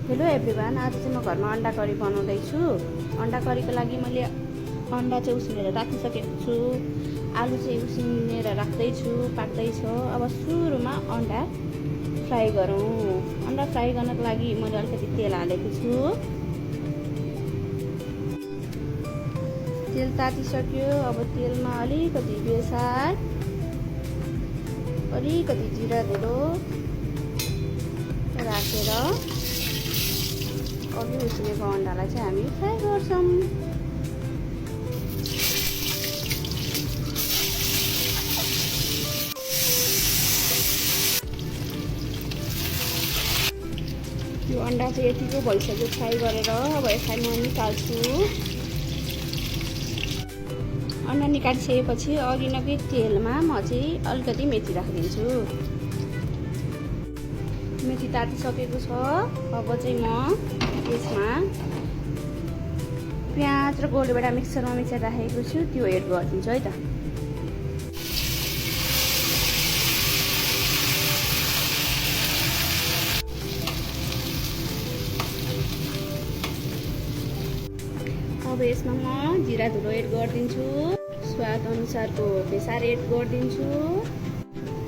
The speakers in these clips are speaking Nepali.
हेलो एभ्रिवान, आज चाहिँ म घरमा अन्डा करी बनाउँदैछु। अन्डा करीको लागि मैले अन्डा चाहिँ उसिनेर राखिसकेको छु। आलु चाहिँ उसिनेर राख्दैछु, पाक्दैछु। अब सुरुमा अन्डा फ्राई गरौँ। अन्डा फ्राई गर्नको लागि मैले अलिकति तेल हालेको छु। तेल तातिसक्यो। अब तेलमा अलिकति बेसार, अलिकति जिरा धुलो राखेर अघि उसिनेको अन्डालाई चाहिँ हामी फ्राई गर्छौँ। यो अन्डा चाहिँ यतिको भइसक्यो फ्राई गरेर। अब यसलाई म निकाल्छु। अन्डा निकालिसकेपछि अघि नै तेलमा म चाहिँ अलिकति मेथी राखिदिन्छु। मेथी तातिसकेको छ। अब चाहिँ म यसमा प्याज र गोलभेडा मिक्सरमा मिक्सर राखेको छु, त्यो एड गरिदिन्छु है त। अब यसमा म जिरा धुलो एड गरिदिन्छु, स्वाद अनुसारको बेसार एड गरिदिन्छु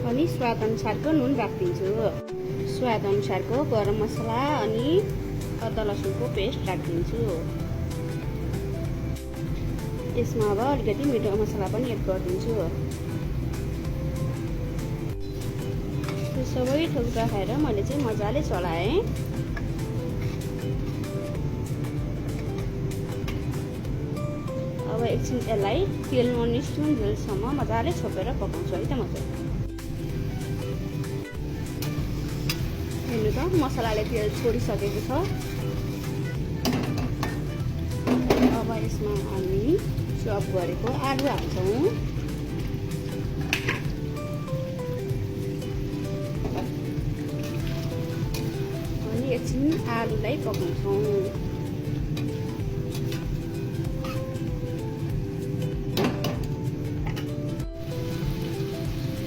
अनि स्वाद अनुसारको नुन राखिदिन्छु, स्वाद अनुसारको गरम मसला अनि अदुवा लसुनको पेस्ट राखिदिन्छु। यसमा अब अलिकति मिठो मसला पनि एड गरिदिन्छु। त्यो सबै थोक राखेर मैले चाहिँ मजाले चलाएँ। अब एकछिन यसलाई तेल ननिस्कुन्जेलसम्म मजाले छोपेर पकाउँछु है त। म चाहिँ हेर्नु त मसलाले तेल छोडिसकेको छ। अब यसमा हामी चप गरेको आलु हाल्छौँ। अनि एकछिन आलुलाई पकाउँछौँ।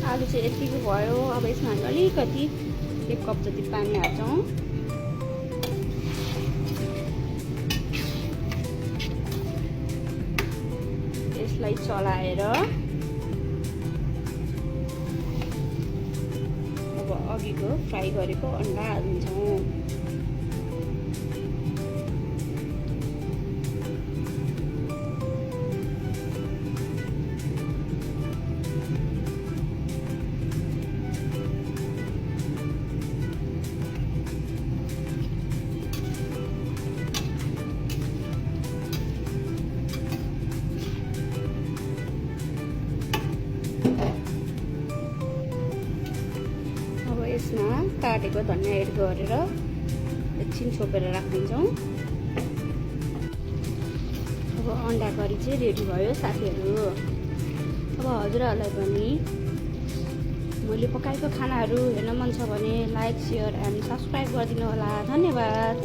आलु चाहिँ यतिको भयो। अब यसमा हामी अलिकति 1 कप जति पानी हाल्छौँ। यसलाई चलाएर अब अघिको फ्राई गरेको अन्डा हाल्छौँ। यसमा काटेको धनियाँ एड गरेर एकछिन छोपेर राखिदिन्छौँ। अब अन्डा करी चाहिँ रेडी भयो साथीहरू। अब हजुरहरूलाई पनि मैले पकाएको खानाहरू हेर्न मन छ भने लाइक, सेयर एन्ड सब्सक्राइब गरिदिनु होला। धन्यवाद।